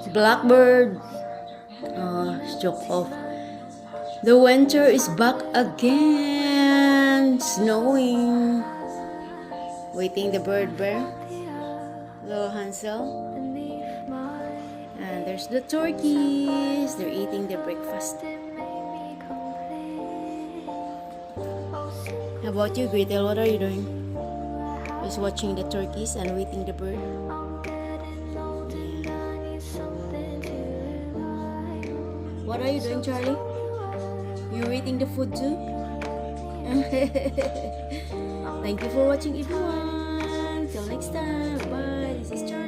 Blackbird. Joke off. The winter is back again. Snowing. Waiting the bird bear. Little Hansel. And there's the turkeys. They're eating their breakfast. How about you, Gretel? What are you doing? Just watching the turkeys and waiting the bird. What are you doing, Charlie? You eating the food too? Thank you for watching, everyone. Till next time. Bye. This is Charlie.